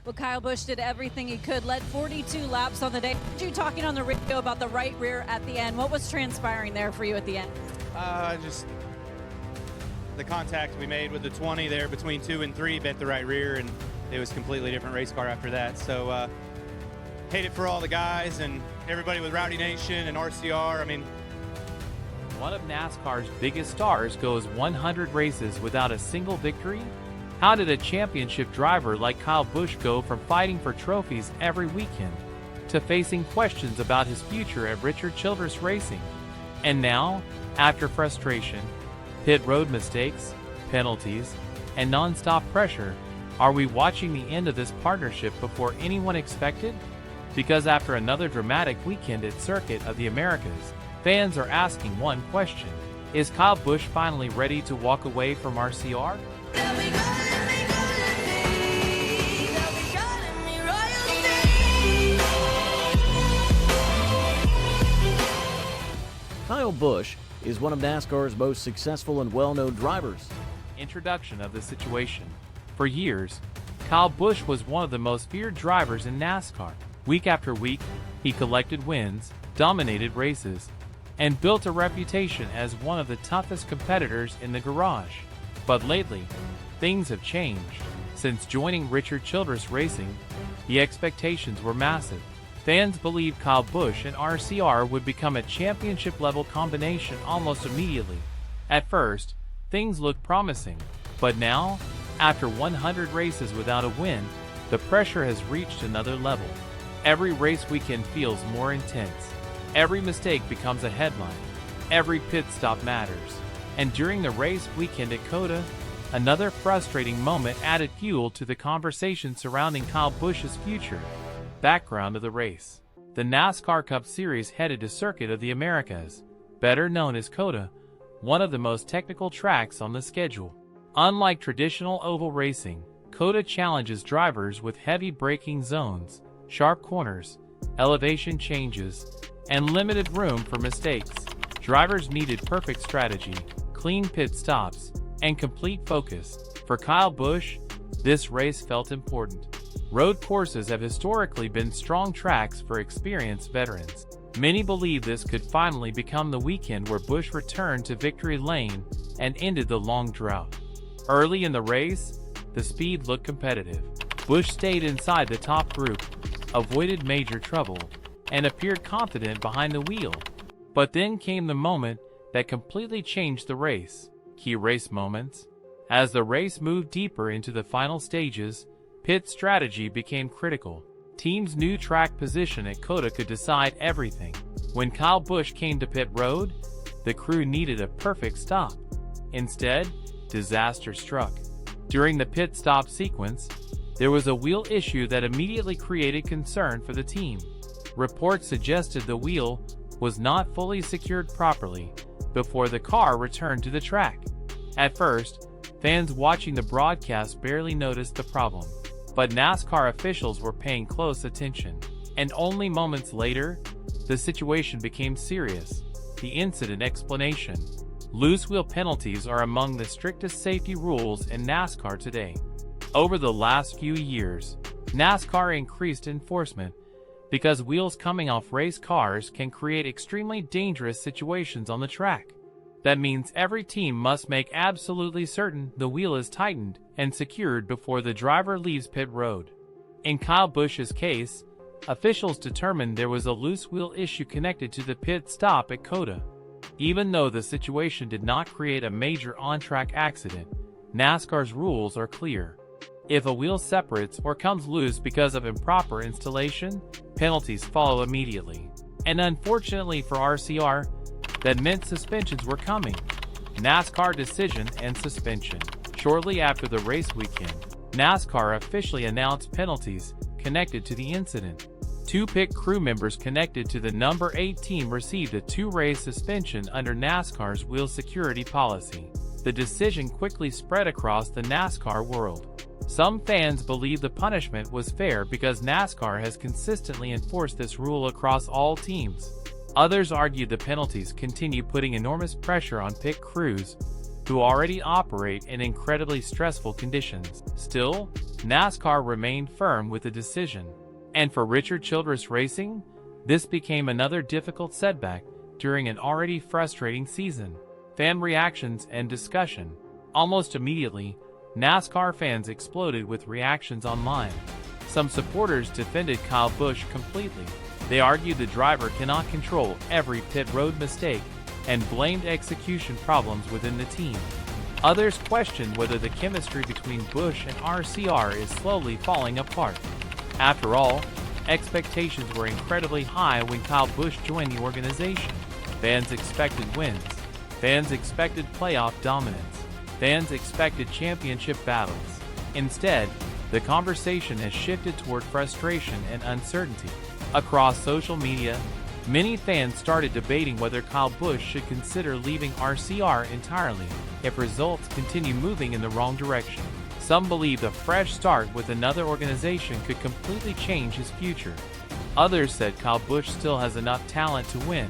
Well, Kyle Busch did everything he could, led 42 laps on the day. You talking on the radio about the right rear at the end. What was transpiring there for you at the end? Just the contact we made with the 20 there between 2 and 3 bent the right rear, and it was a completely different race car after that. So hate it for all the guys and everybody with Rowdy Nation and RCR. I mean, one of NASCAR's biggest stars goes 100 races without a single victory? How did a championship driver like Kyle Busch go from fighting for trophies every weekend to facing questions about his future at Richard Childress Racing? And now, after frustration, pit road mistakes, penalties, and non-stop pressure, are we watching the end of this partnership before anyone expected? Because after another dramatic weekend at Circuit of the Americas, fans are asking one question: is Kyle Busch finally ready to walk away from RCR? Kyle Busch is one of NASCAR's most successful and well-known drivers. Introduction of the situation. For years, Kyle Busch was one of the most feared drivers in NASCAR. Week after week, he collected wins, dominated races, and built a reputation as one of the toughest competitors in the garage. But lately, things have changed. Since joining Richard Childress Racing, the expectations were massive. Fans believed Kyle Busch and RCR would become a championship-level combination almost immediately. At first, things looked promising, but now, after 100 races without a win, the pressure has reached another level. Every race weekend feels more intense. Every mistake becomes a headline. Every pit stop matters. And during the race weekend at COTA, another frustrating moment added fuel to the conversation surrounding Kyle Busch's future. Background of the race. The NASCAR Cup Series headed to Circuit of the Americas, better known as COTA, one of the most technical tracks on the schedule. Unlike traditional oval racing, COTA challenges drivers with heavy braking zones, sharp corners, elevation changes, and limited room for mistakes. Drivers needed perfect strategy, clean pit stops, and complete focus. For Kyle Busch, this race felt important. Road courses have historically been strong tracks for experienced veterans. Many believe this could finally become the weekend where Busch returned to victory lane and ended the long drought. Early in the race, the speed looked competitive. Busch stayed inside the top group, avoided major trouble, and appeared confident behind the wheel. But then came the moment that completely changed the race. Key race moments. As the race moved deeper into the final stages, pit strategy became critical. Teams' new track position at COTA could decide everything. When Kyle Busch came to pit road, the crew needed a perfect stop. Instead, disaster struck. During the pit stop sequence, there was a wheel issue that immediately created concern for the team. Reports suggested the wheel was not fully secured properly before the car returned to the track. At first, fans watching the broadcast barely noticed the problem. But NASCAR officials were paying close attention, and only moments later, the situation became serious. The incident explanation. Loose wheel penalties are among the strictest safety rules in NASCAR today. Over the last few years, NASCAR increased enforcement because wheels coming off race cars can create extremely dangerous situations on the track. That means every team must make absolutely certain the wheel is tightened and secured before the driver leaves pit road. In Kyle Busch's case, officials determined there was a loose wheel issue connected to the pit stop at COTA. Even though the situation did not create a major on-track accident, NASCAR's rules are clear. If a wheel separates or comes loose because of improper installation, penalties follow immediately. And unfortunately for RCR, that meant suspensions were coming. NASCAR decision and suspension. Shortly after the race weekend, NASCAR officially announced penalties connected to the incident. 2 pit crew members connected to the number 8 team received a 2-race suspension under NASCAR's wheel security policy. The decision quickly spread across the NASCAR world. Some fans believe the punishment was fair because NASCAR has consistently enforced this rule across all teams. Others argue the penalties continue putting enormous pressure on pit crews, who already operate in incredibly stressful conditions. Still, NASCAR remained firm with the decision. And for Richard Childress Racing, this became another difficult setback during an already frustrating season. Fan reactions and discussion. Almost immediately, NASCAR fans exploded with reactions online. Some supporters defended Kyle Busch completely. They argued the driver cannot control every pit road mistake and blamed execution problems within the team. Others questioned whether the chemistry between Busch and RCR is slowly falling apart. After all, expectations were incredibly high when Kyle Busch joined the organization. Fans expected wins. Fans expected playoff dominance. Fans expected championship battles. Instead, the conversation has shifted toward frustration and uncertainty. Across social media, many fans started debating whether Kyle Busch should consider leaving RCR entirely if results continue moving in the wrong direction. Some believed a fresh start with another organization could completely change his future. Others said Kyle Busch still has enough talent to win,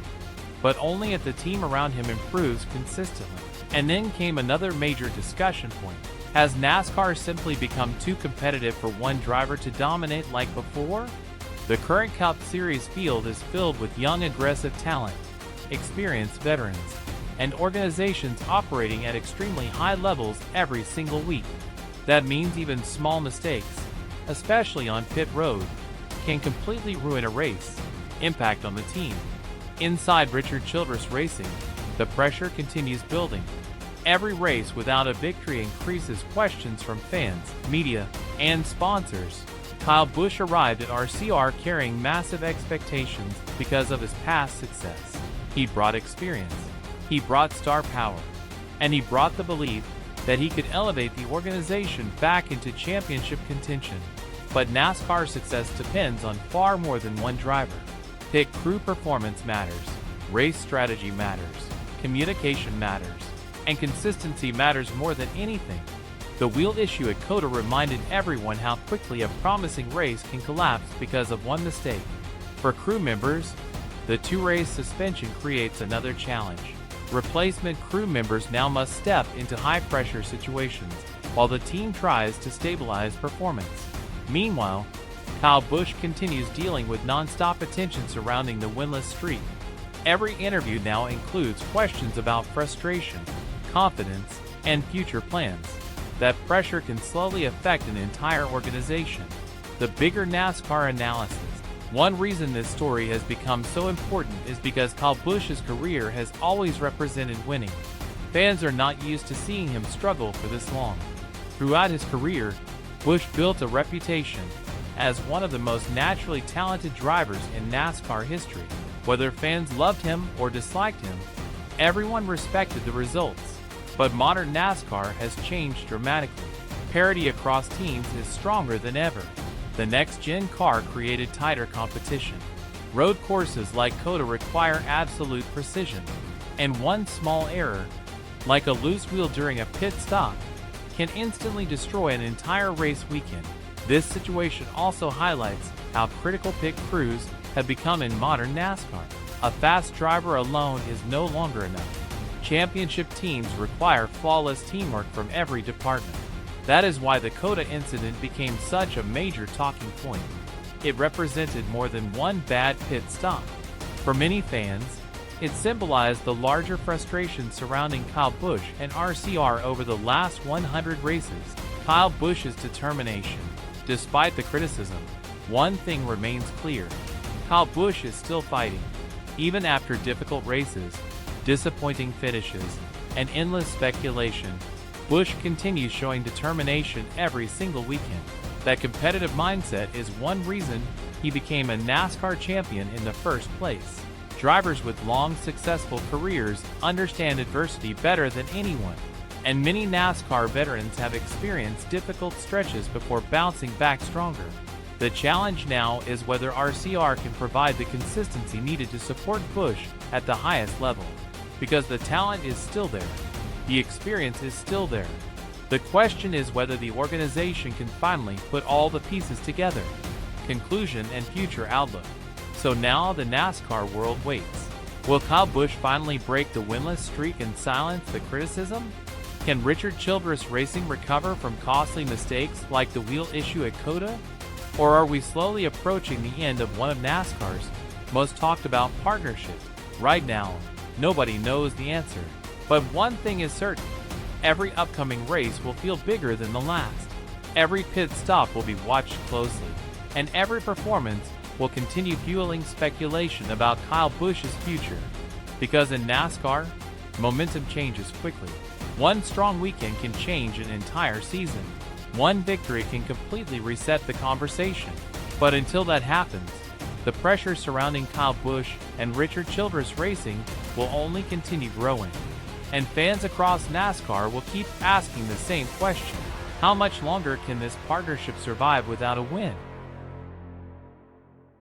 but only if the team around him improves consistently. And then came another major discussion point. Has NASCAR simply become too competitive for one driver to dominate like before? The current Cup Series field is filled with young aggressive talent, experienced veterans, and organizations operating at extremely high levels every single week. That means even small mistakes, especially on pit road, can completely ruin a race. Impact on the team. Inside Richard Childress Racing, the pressure continues building. Every race without a victory increases questions from fans, media, and sponsors. Kyle Busch arrived at RCR carrying massive expectations because of his past success. He brought experience, he brought star power, and he brought the belief that he could elevate the organization back into championship contention. But NASCAR success depends on far more than one driver. Pit crew performance matters, race strategy matters, communication matters, and consistency matters more than anything. The wheel issue at COTA reminded everyone how quickly a promising race can collapse because of one mistake. For crew members, the two-race suspension creates another challenge. Replacement crew members now must step into high-pressure situations while the team tries to stabilize performance. Meanwhile, Kyle Busch continues dealing with non-stop attention surrounding the winless streak. Every interview now includes questions about frustration, confidence, and future plans. That pressure can slowly affect an entire organization. The bigger NASCAR analysis. One reason this story has become so important is because Kyle Busch's career has always represented winning. Fans are not used to seeing him struggle for this long. Throughout his career, Busch built a reputation as one of the most naturally talented drivers in NASCAR history. Whether fans loved him or disliked him, everyone respected the results. But modern NASCAR has changed dramatically. Parity across teams is stronger than ever. The next-gen car created tighter competition. Road courses like COTA require absolute precision, and one small error, like a loose wheel during a pit stop, can instantly destroy an entire race weekend. This situation also highlights how critical pit crews have become in modern NASCAR. A fast driver alone is no longer enough. Championship teams require flawless teamwork from every department. That is why the COTA incident became such a major talking point. It represented more than one bad pit stop. For many fans, it symbolized the larger frustration surrounding Kyle Busch and RCR over the last 100 races. Kyle Busch's determination. Despite the criticism, one thing remains clear. Kyle Busch is still fighting. Even after difficult races, disappointing finishes, and endless speculation, Busch continues showing determination every single weekend. That competitive mindset is one reason he became a NASCAR champion in the first place. Drivers with long, successful careers understand adversity better than anyone, and many NASCAR veterans have experienced difficult stretches before bouncing back stronger. The challenge now is whether RCR can provide the consistency needed to support Busch at the highest level. Because the talent is still there. The experience is still there. The question is whether the organization can finally put all the pieces together. Conclusion and future outlook. So now the NASCAR world waits. Will Kyle Busch finally break the winless streak and silence the criticism? Can Richard Childress Racing recover from costly mistakes like the wheel issue at COTA? Or are we slowly approaching the end of one of NASCAR's most talked about partnerships? Right now, nobody knows the answer. But one thing is certain, every upcoming race will feel bigger than the last. Every pit stop will be watched closely, and every performance will continue fueling speculation about Kyle Busch's future. Because in NASCAR, momentum changes quickly. One strong weekend can change an entire season. One victory can completely reset the conversation. But until that happens, the pressure surrounding Kyle Busch and Richard Childress Racing will only continue growing. And fans across NASCAR will keep asking the same question. How much longer can this partnership survive without a win?